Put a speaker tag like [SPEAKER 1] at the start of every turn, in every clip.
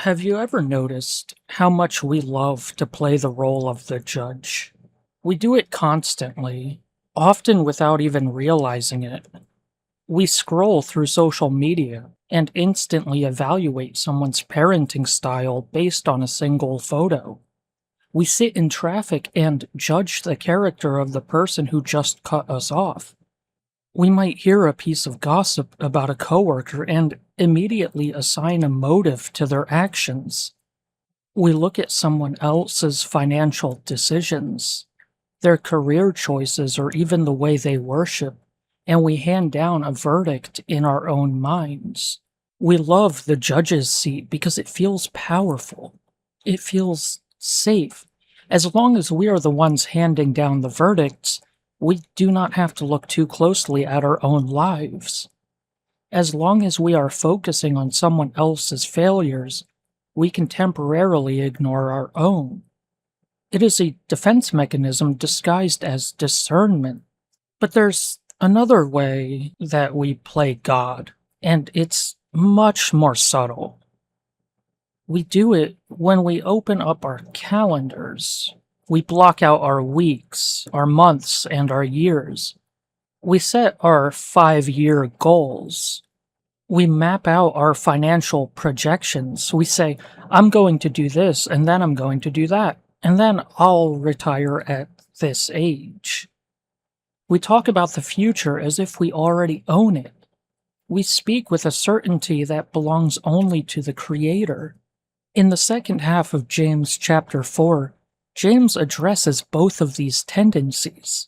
[SPEAKER 1] Have you ever noticed how much we love to play the role of the judge? We do it constantly, often without even realizing it. We scroll through social media and instantly evaluate someone's parenting style based on a single photo. We sit in traffic and judge the character of the person who just cut us off. We might hear a piece of gossip about a coworker and immediately assign a motive to their actions. We look at someone else's financial decisions, their career choices, or even the way they worship, and we hand down a verdict in our own minds. We love the judge's seat because it feels powerful. It feels safe. As long as we are the ones handing down the verdicts, we do not have to look too closely at our own lives. As long as we are focusing on someone else's failures, we can temporarily ignore our own. It is a defense mechanism disguised as discernment. But there's another way that we play God, and it's much more subtle. We do it when we open up our calendars. We block out our weeks, our months, and our years. We set our 5-year goals. We map out our financial projections. We say, I'm going to do this, and then I'm going to do that, and then I'll retire at this age. We talk about the future as if we already own it. We speak with a certainty that belongs only to the Creator. In the second half of James chapter 4, James addresses both of these tendencies.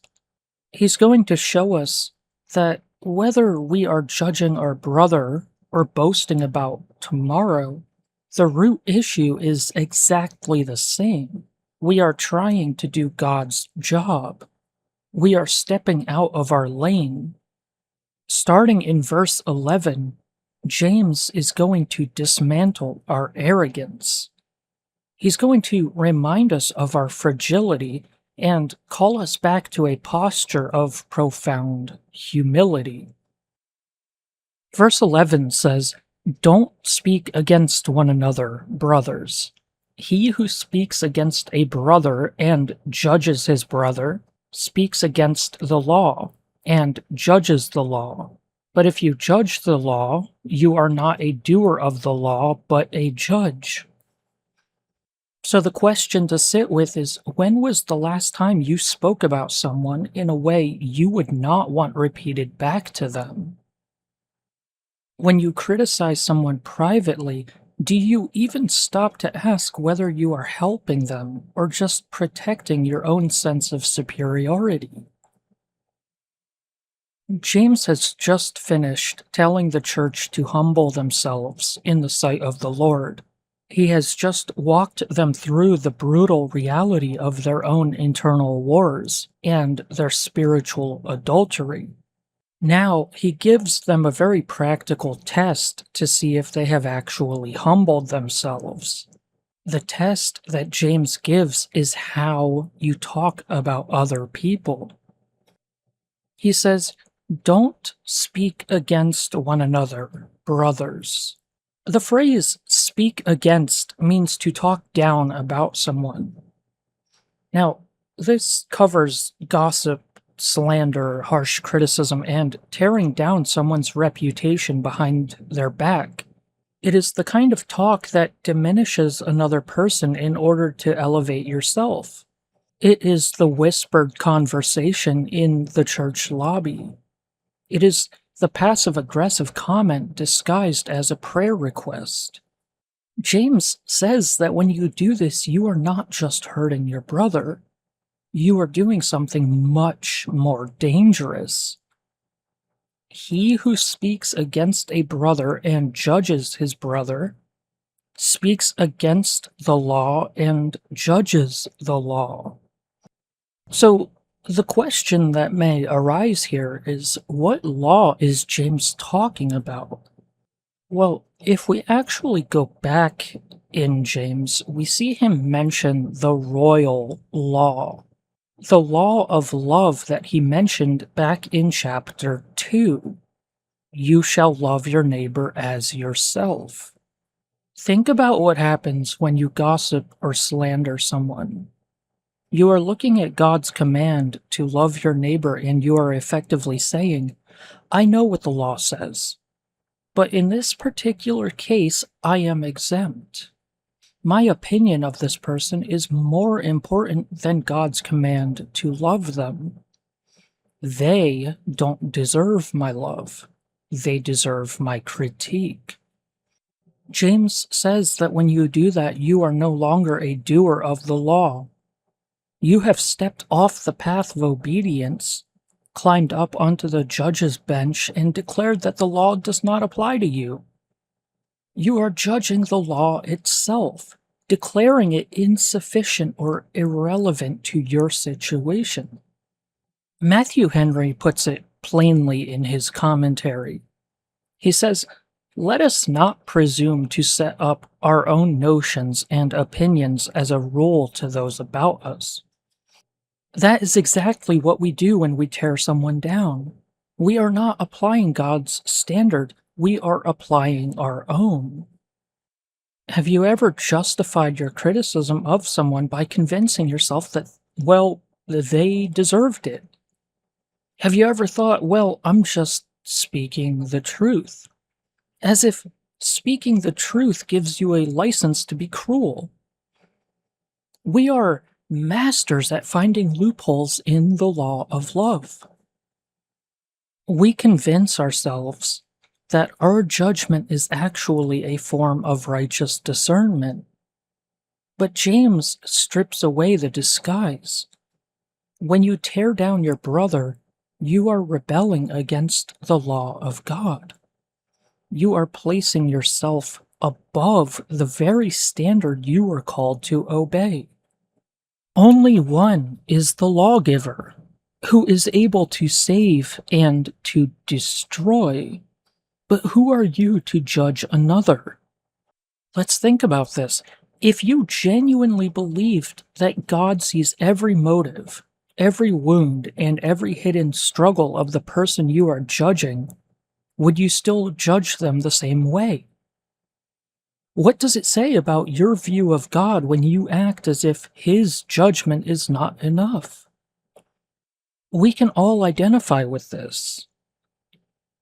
[SPEAKER 1] He's going to show us that whether we are judging our brother or boasting about tomorrow, the root issue is exactly the same. We are trying to do God's job. We are stepping out of our lane. Starting in verse 11, James is going to dismantle our arrogance. He's going to remind us of our fragility and call us back to a posture of profound humility. Verse 11 says, "Don't speak against one another, brothers. He who speaks against a brother and judges his brother speaks against the law and judges the law. But if you judge the law, you are not a doer of the law, but a judge." So the question to sit with is, when was the last time you spoke about someone in a way you would not want repeated back to them? When you criticize someone privately, do you even stop to ask whether you are helping them or just protecting your own sense of superiority? James has just finished telling the church to humble themselves in the sight of the Lord. He has just walked them through the brutal reality of their own internal wars and their spiritual adultery. Now he gives them a very practical test to see if they have actually humbled themselves. The test that James gives is how you talk about other people. He says, "Don't speak against one another, brothers." The phrase "speak against" means to talk down about someone. Now, this covers gossip, slander, harsh criticism, and tearing down someone's reputation behind their back. It is the kind of talk that diminishes another person in order to elevate yourself. It is the whispered conversation in the church lobby. It is the passive-aggressive comment disguised as a prayer request. James says that when you do this, you are not just hurting your brother, you are doing something much more dangerous. He who speaks against a brother and judges his brother speaks against the law and judges the law. So, the question that may arise here is, what law is James talking about? Well, if we actually go back in James, we see him mention the royal law, the law of love that he mentioned back in chapter 2. You shall love your neighbor as yourself. Think about what happens when you gossip or slander someone. You are looking at God's command to love your neighbor, and you are effectively saying, I know what the law says, but in this particular case, I am exempt. My opinion of this person is more important than God's command to love them. They don't deserve my love. They deserve my critique. James says that when you do that, you are no longer a doer of the law. You have stepped off the path of obedience, climbed up onto the judge's bench, and declared that the law does not apply to you. You are judging the law itself, declaring it insufficient or irrelevant to your situation. Matthew Henry puts it plainly in his commentary. He says, let us not presume to set up our own notions and opinions as a rule to those about us. That is exactly what we do when we tear someone down. We are not applying God's standard, we are applying our own. Have you ever justified your criticism of someone by convincing yourself that, well, they deserved it? Have you ever thought, well, I'm just speaking the truth? As if speaking the truth gives you a license to be cruel. We are masters at finding loopholes in the law of love. We convince ourselves that our judgment is actually a form of righteous discernment. But James strips away the disguise. When you tear down your brother, you are rebelling against the law of God. You are placing yourself above the very standard you were called to obey. Only one is the lawgiver, who is able to save and to destroy. But who are you to judge another? Let's think about this. If you genuinely believed that God sees every motive, every wound, and every hidden struggle of the person you are judging, would you still judge them the same way? What does it say about your view of God when you act as if His judgment is not enough? We can all identify with this.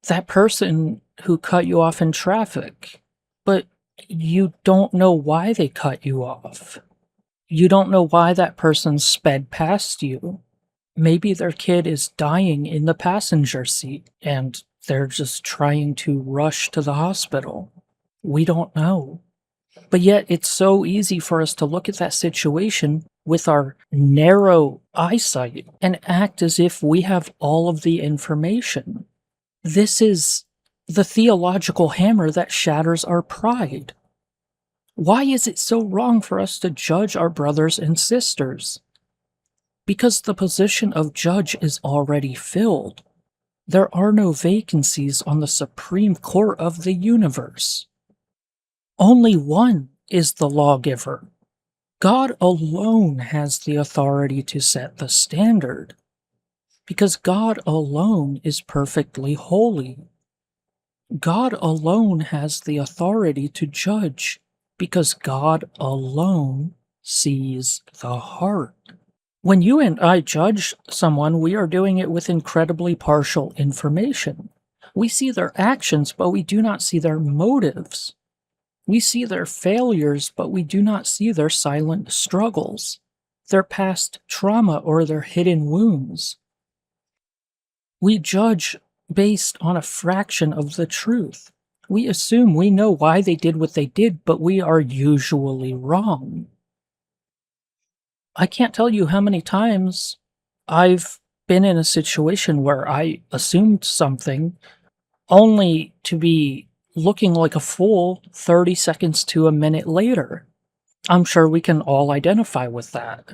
[SPEAKER 1] That person who cut you off in traffic, but you don't know why they cut you off. You don't know why that person sped past you. Maybe their kid is dying in the passenger seat and they're just trying to rush to the hospital. We don't know. But yet it's so easy for us to look at that situation with our narrow eyesight and act as if we have all of the information. This is the theological hammer that shatters our pride. Why is it so wrong for us to judge our brothers and sisters? Because the position of judge is already filled. There are no vacancies on the Supreme Court of the universe. Only one is the lawgiver. God alone has the authority to set the standard, because God alone is perfectly holy. God alone has the authority to judge, because God alone sees the heart. When you and I judge someone, we are doing it with incredibly partial information. We see their actions, but we do not see their motives. We see their failures, but we do not see their silent struggles, their past trauma, or their hidden wounds. We judge based on a fraction of the truth. We assume we know why they did what they did, but we are usually wrong. I can't tell you how many times I've been in a situation where I assumed something only to be looking like a fool 30 seconds to a minute later. I'm sure we can all identify with that.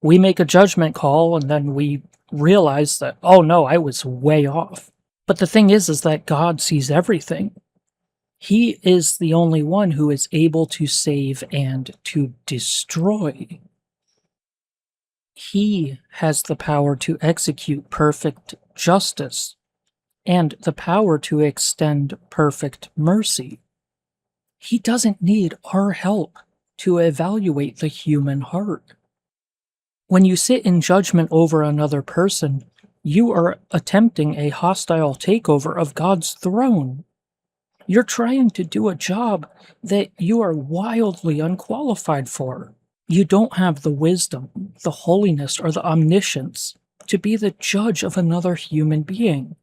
[SPEAKER 1] We make a judgment call and then we realize that, oh no, I was way off. But the thing is that God sees everything. He is the only one who is able to save and to destroy. He has the power to execute perfect justice and the power to extend perfect mercy. He doesn't need our help to evaluate the human heart. When you sit in judgment over another person, you are attempting a hostile takeover of God's throne. You're trying to do a job that you are wildly unqualified for. You don't have the wisdom, the holiness, or the omniscience to be the judge of another human being.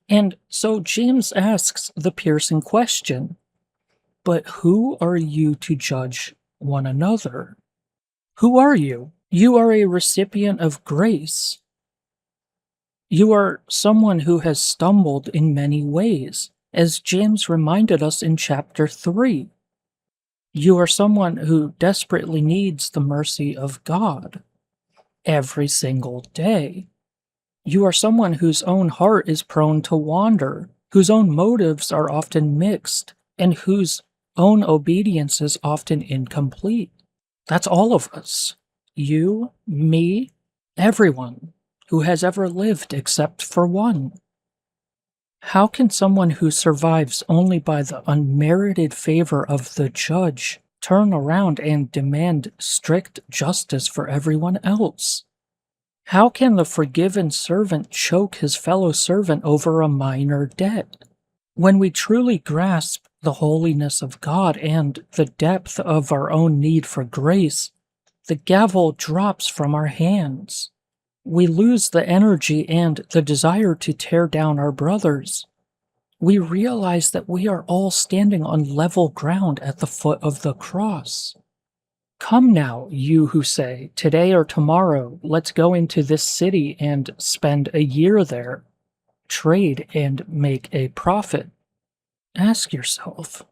[SPEAKER 1] And so James asks the piercing question, but who are you to judge one another? Who are you? You are a recipient of grace. You are someone who has stumbled in many ways, as James reminded us in chapter 3. You are someone who desperately needs the mercy of God every single day. You are someone whose own heart is prone to wander, whose own motives are often mixed, and whose own obedience is often incomplete. That's all of us. You, me, everyone who has ever lived except for one. How can someone who survives only by the unmerited favor of the judge turn around and demand strict justice for everyone else? How can the forgiven servant choke his fellow servant over a minor debt? When we truly grasp the holiness of God and the depth of our own need for grace, the gavel drops from our hands. We lose the energy and the desire to tear down our brothers. We realize that we are all standing on level ground at the foot of the cross. Come now, you who say, today or tomorrow, let's go into this city and spend a year there, trade and make a profit. Ask yourself,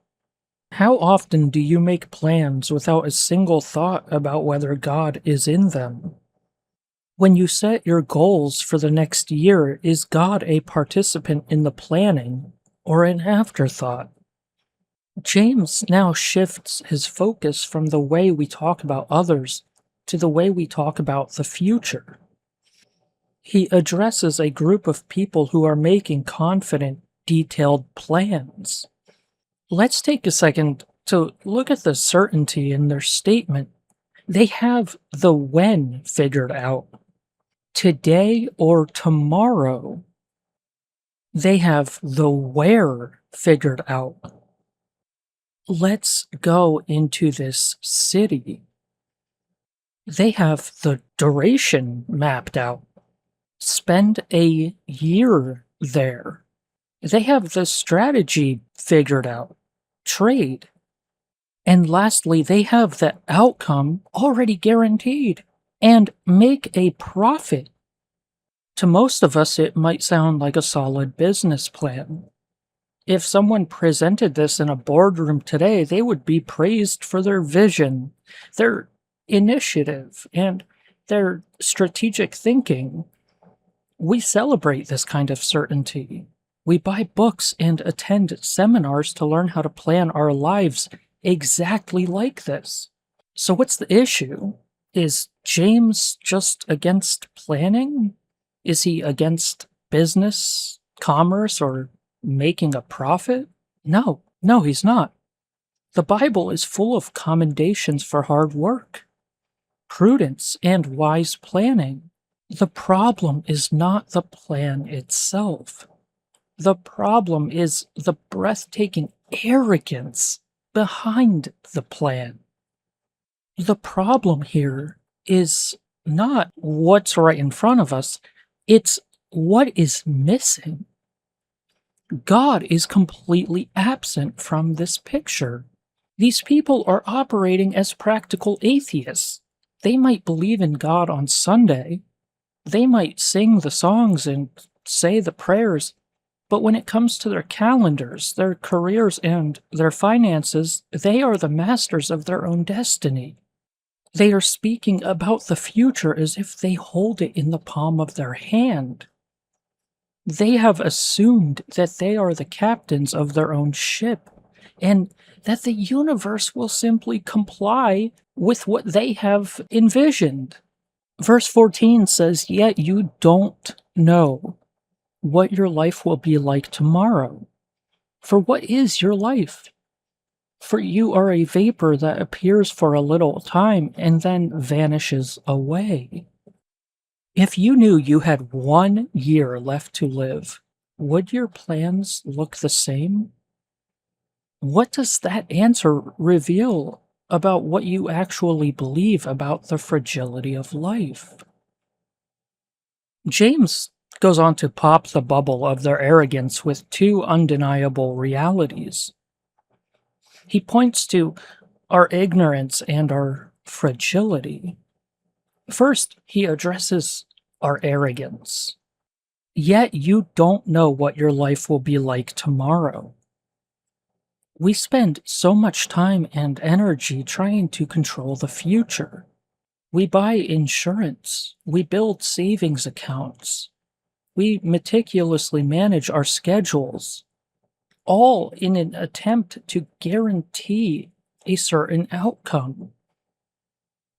[SPEAKER 1] how often do you make plans without a single thought about whether God is in them? When you set your goals for the next year, is God a participant in the planning or an afterthought? James now shifts his focus from the way we talk about others to the way we talk about the future. He addresses a group of people who are making confident, detailed plans. Let's take a second to look at the certainty in their statement. They have the when figured out. Today or tomorrow. They have the where figured out. Let's go into this city. They have the duration mapped out. Spend a year there. They have the strategy figured out. Trade. And lastly, they have the outcome already guaranteed and make a profit. To most of us, it might sound like a solid business plan. If someone presented this in a boardroom today, they would be praised for their vision, their initiative, and their strategic thinking. We celebrate this kind of certainty. We buy books and attend seminars to learn how to plan our lives exactly like this. So what's the issue? Is James just against planning? Is he against business, commerce, or making a profit? No, he's not. The Bible is full of commendations for hard work, prudence, and wise planning. The problem is not the plan itself. The problem is the breathtaking arrogance behind the plan. The problem here is not what's right in front of us, it's what is missing. God is completely absent from this picture. These people are operating as practical atheists. They might believe in God on Sunday. They might sing the songs and say the prayers. But when it comes to their calendars, their careers, and their finances, they are the masters of their own destiny. They are speaking about the future as if they hold it in the palm of their hand. They have assumed that they are the captains of their own ship, and that the universe will simply comply with what they have envisioned. Verse 14 says, "Yet you don't know what your life will be like tomorrow. For what is your life? For you are a vapor that appears for a little time and then vanishes away. If you knew you had 1 year left to live, would your plans look the same? What does that answer reveal about what you actually believe about the fragility of life? James goes on to pop the bubble of their arrogance with two undeniable realities. He points to our ignorance and our fragility. First, he addresses our arrogance. Yet you don't know what your life will be like tomorrow. We spend so much time and energy trying to control the future. We buy insurance, we build savings accounts, we meticulously manage our schedules, all in an attempt to guarantee a certain outcome.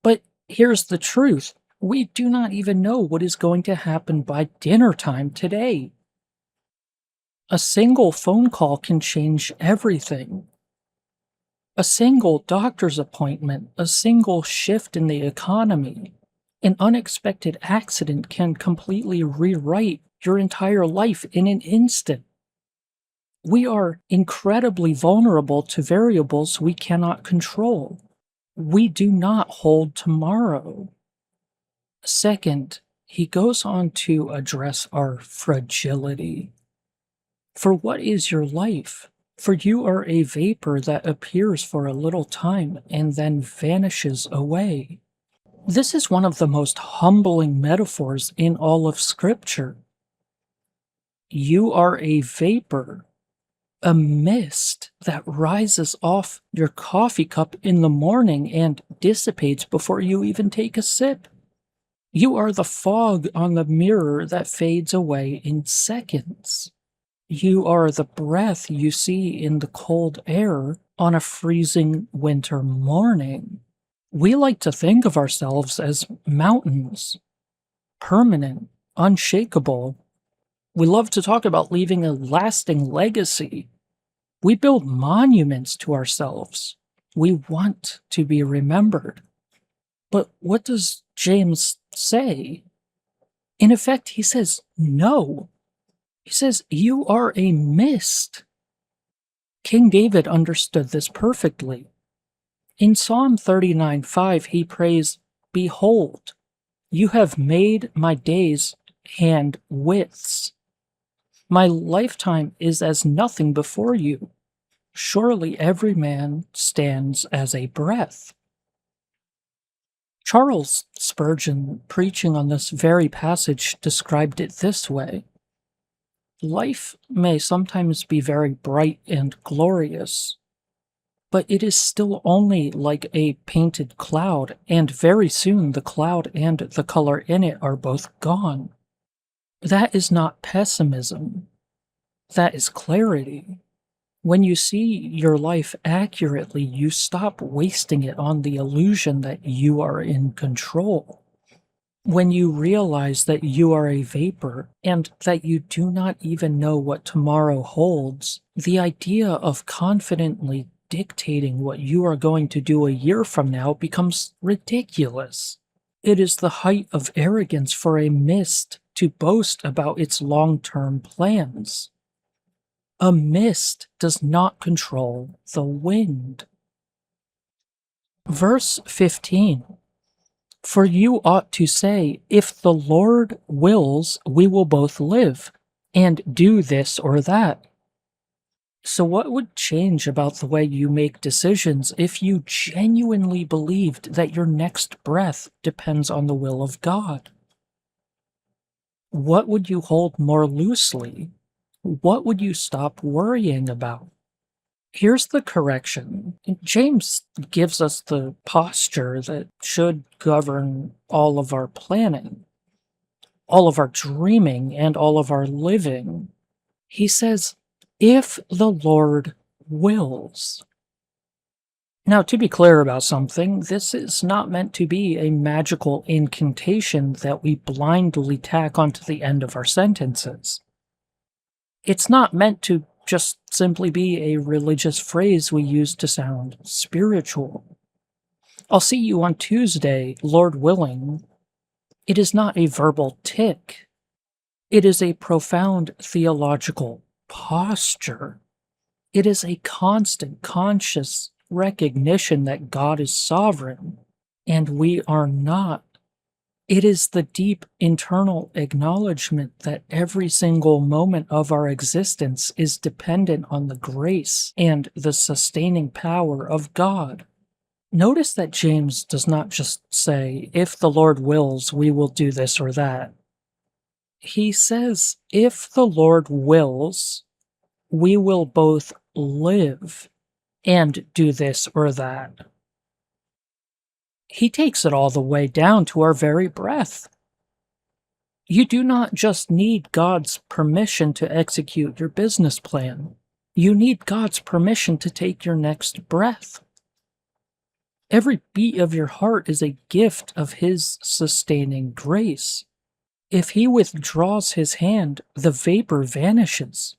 [SPEAKER 1] But here's the truth: we do not even know what is going to happen by dinner time today. A single phone call can change everything. A single doctor's appointment, a single shift in the economy, an unexpected accident can completely rewrite your entire life in an instant. We are incredibly vulnerable to variables we cannot control. We do not hold tomorrow. Second, he goes on to address our fragility. For what is your life? For you are a vapor that appears for a little time and then vanishes away. This is one of the most humbling metaphors in all of Scripture. You are a vapor, a mist that rises off your coffee cup in the morning and dissipates before you even take a sip. You are the fog on the mirror that fades away in seconds. You are the breath you see in the cold air on a freezing winter morning. We like to think of ourselves as mountains, permanent, unshakable. We love to talk about leaving a lasting legacy. We build monuments to ourselves. We want to be remembered. But what does James say? In effect, he says, no. He says, you are a mist. King David understood this perfectly. In Psalm 39:5, he prays, behold, you have made my days hand widths. My lifetime is as nothing before you. Surely every man stands as a breath. Charles Spurgeon, preaching on this very passage, described it this way: life may sometimes be very bright and glorious, but it is still only like a painted cloud, and very soon the cloud and the color in it are both gone. That is not pessimism. That is clarity. When you see your life accurately, you stop wasting it on the illusion that you are in control. When you realize that you are a vapor and that you do not even know what tomorrow holds, the idea of confidently dictating what you are going to do a year from now becomes ridiculous. It is the height of arrogance for a mist to boast about its long-term plans. A mist does not control the wind. Verse 15. For you ought to say, if the Lord wills, we will both live, and do this or that. So what would change about the way you make decisions if you genuinely believed that your next breath depends on the will of God? What would you hold more loosely? What would you stop worrying about? Here's the correction. James gives us the posture that should govern all of our planning, all of our dreaming, and all of our living. He says, if the Lord wills. Now, to be clear about something, this is not meant to be a magical incantation that we blindly tack onto the end of our sentences. It's not meant to just simply be a religious phrase we use to sound spiritual. I'll see you on Tuesday, Lord willing. It is not a verbal tick. It is a profound theological posture. It is a constant, conscious recognition that God is sovereign and we are not. It is the deep internal acknowledgement that every single moment of our existence is dependent on the grace and the sustaining power of God. Notice that James does not just say, if the Lord wills, we will do this or that. He says, if the Lord wills, we will both live and do this or that. He takes it all the way down to our very breath. You do not just need God's permission to execute your business plan. You need God's permission to take your next breath. Every beat of your heart is a gift of His sustaining grace. If He withdraws His hand, the vapor vanishes.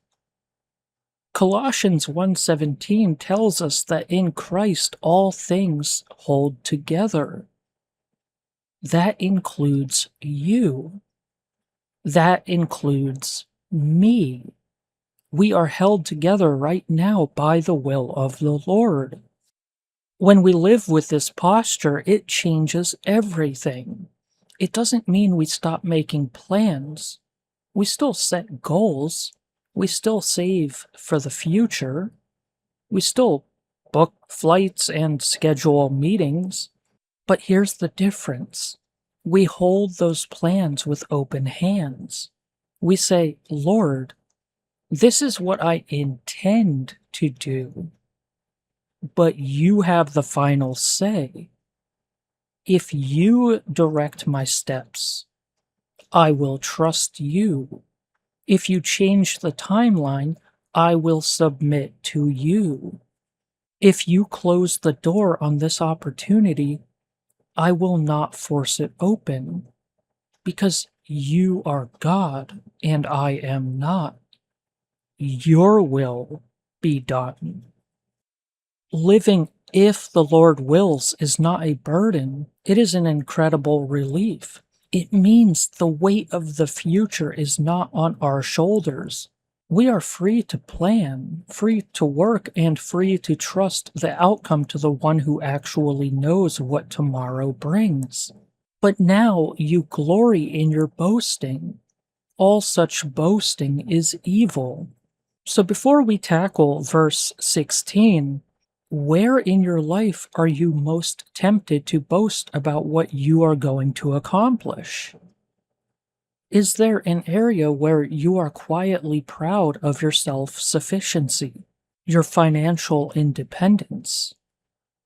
[SPEAKER 1] Colossians 1:17 tells us that in Christ all things hold together. That includes you. That includes me. We are held together right now by the will of the Lord. When we live with this posture, it changes everything. It doesn't mean we stop making plans. We still set goals. We still save for the future. We still book flights and schedule meetings. But here's the difference. We hold those plans with open hands. We say, Lord, this is what I intend to do, but you have the final say. If you direct my steps, I will trust you. If you change the timeline, I will submit to you. If you close the door on this opportunity, I will not force it open, because you are God and I am not. Your will be done. Living if the Lord wills is not a burden, it is an incredible relief. It means the weight of the future is not on our shoulders. We are free to plan, free to work, and free to trust the outcome to the one who actually knows what tomorrow brings. But now you glory in your boasting. All such boasting is evil. So before we tackle verse 16, where in your life are you most tempted to boast about what you are going to accomplish? Is there an area where you are quietly proud of your self-sufficiency, your financial independence?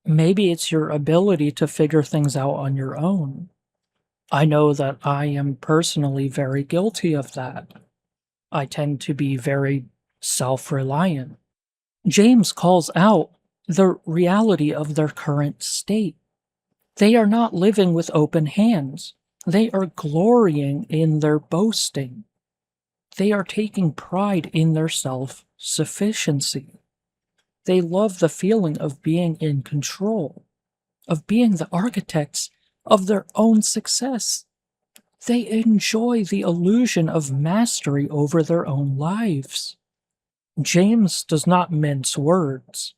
[SPEAKER 1] Maybe it's your ability to figure things out on your own. I know that I am personally very guilty of that. I tend to be very self-reliant. James calls out the reality of their current state. They are not living with open hands. They are glorying in their boasting. They are taking pride in their self-sufficiency. They love the feeling of being in control, of being the architects of their own success. They enjoy the illusion of mastery over their own lives. James does not mince words.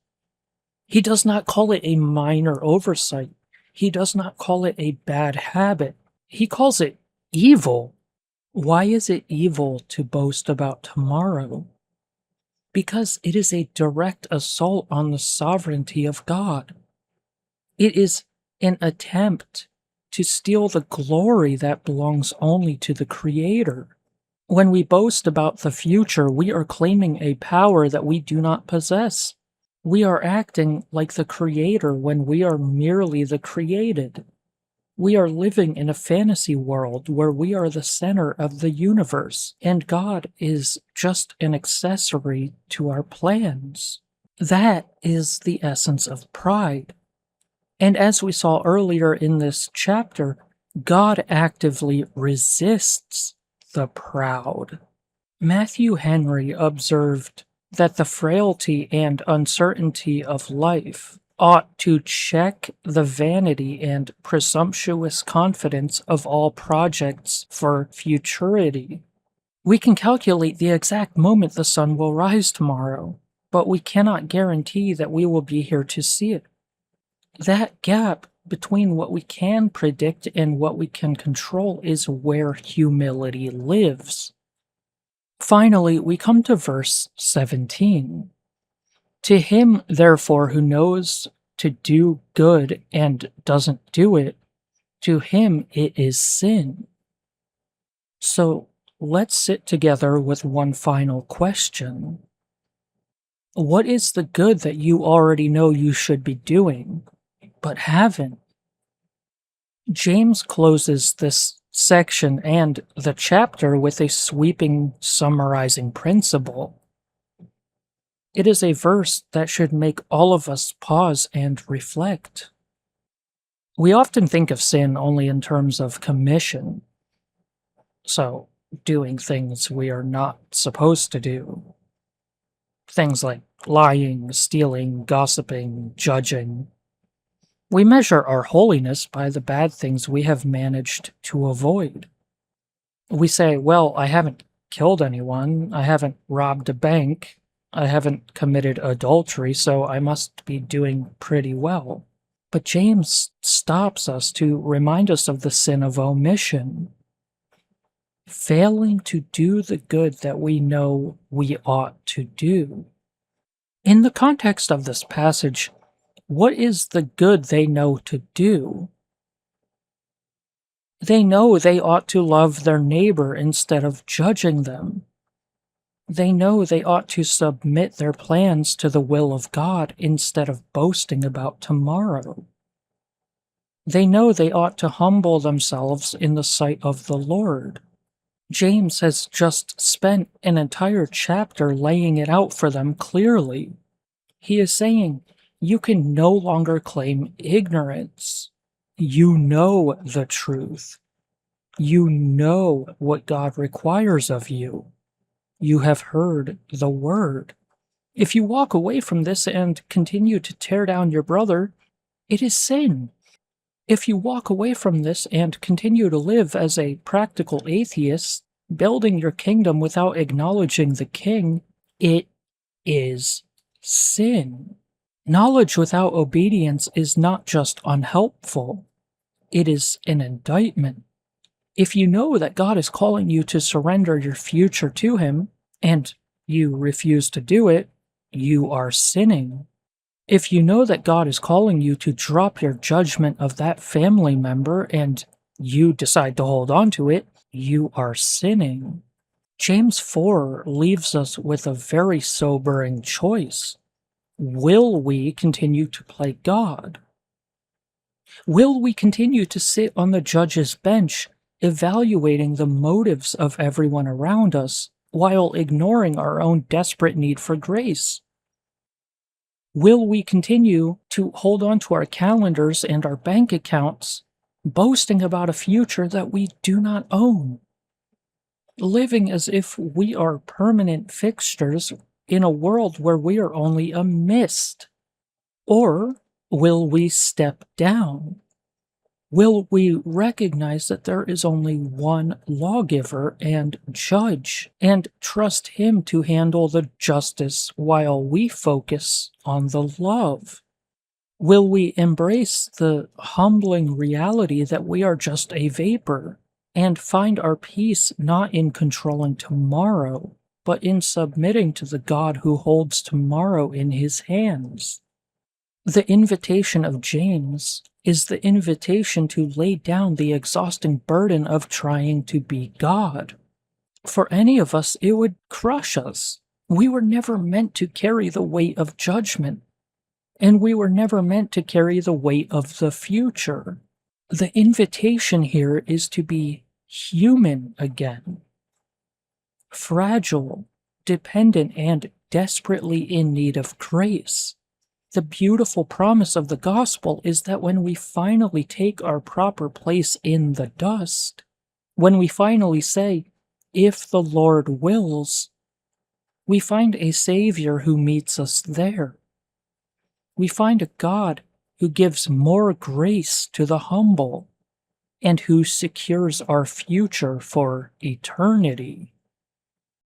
[SPEAKER 1] He does not call it a minor oversight. He does not call it a bad habit. He calls it evil. Why is it evil to boast about tomorrow? Because it is a direct assault on the sovereignty of God. It is an attempt to steal the glory that belongs only to the Creator. When we boast about the future, we are claiming a power that we do not possess. We are acting like the Creator when we are merely the created. We are living in a fantasy world where we are the center of the universe, and God is just an accessory to our plans. That is the essence of pride. And as we saw earlier in this chapter, God actively resists the proud. Matthew Henry observed, that the frailty and uncertainty of life ought to check the vanity and presumptuous confidence of all projects for futurity. We can calculate the exact moment the sun will rise tomorrow, but we cannot guarantee that we will be here to see it. That gap between what we can predict and what we can control is where humility lives. Finally, we come to verse 17. To him, therefore, who knows to do good and doesn't do it, to him it is sin. So let's sit together with one final question. What is the good that you already know you should be doing, but haven't? James closes this section and the chapter with a sweeping summarizing principle. It is a verse that should make all of us pause and reflect. We often think of sin only in terms of commission, so doing things we are not supposed to do. Things like lying, stealing, gossiping, judging. We measure our holiness by the bad things we have managed to avoid. We say, well, I haven't killed anyone, I haven't robbed a bank, I haven't committed adultery, so I must be doing pretty well. But James stops us to remind us of the sin of omission. Failing to do the good that we know we ought to do. In the context of this passage, what is the good they know to do? They know they ought to love their neighbor instead of judging them. They know they ought to submit their plans to the will of God instead of boasting about tomorrow. They know they ought to humble themselves in the sight of the Lord. James has just spent an entire chapter laying it out for them clearly. He is saying, you can no longer claim ignorance. You know the truth. You know what God requires of you. You have heard the word. If you walk away from this and continue to tear down your brother, it is sin. If you walk away from this and continue to live as a practical atheist, building your kingdom without acknowledging the king, it is sin. Knowledge without obedience is not just unhelpful, it is an indictment. If you know that God is calling you to surrender your future to Him, and you refuse to do it, you are sinning. If you know that God is calling you to drop your judgment of that family member, and you decide to hold on to it, you are sinning. James 4 leaves us with a very sobering choice. Will we continue to play God? Will we continue to sit on the judge's bench, evaluating the motives of everyone around us, while ignoring our own desperate need for grace? Will we continue to hold on to our calendars and our bank accounts, boasting about a future that we do not own? Living as if we are permanent fixtures in a world where we are only a mist? Or will we step down? Will we recognize that there is only one lawgiver and judge, and trust Him to handle the justice while we focus on the love? Will we embrace the humbling reality that we are just a vapor, and find our peace not in controlling tomorrow, but in submitting to the God who holds tomorrow in His hands? The invitation of James is the invitation to lay down the exhausting burden of trying to be God. For any of us, it would crush us. We were never meant to carry the weight of judgment, and we were never meant to carry the weight of the future. The invitation here is to be human again. Fragile, dependent, and desperately in need of grace. The beautiful promise of the gospel is that when we finally take our proper place in the dust, when we finally say, if the Lord wills, We find a Savior who meets us there. We find a God who gives more grace to the humble and who secures our future for eternity.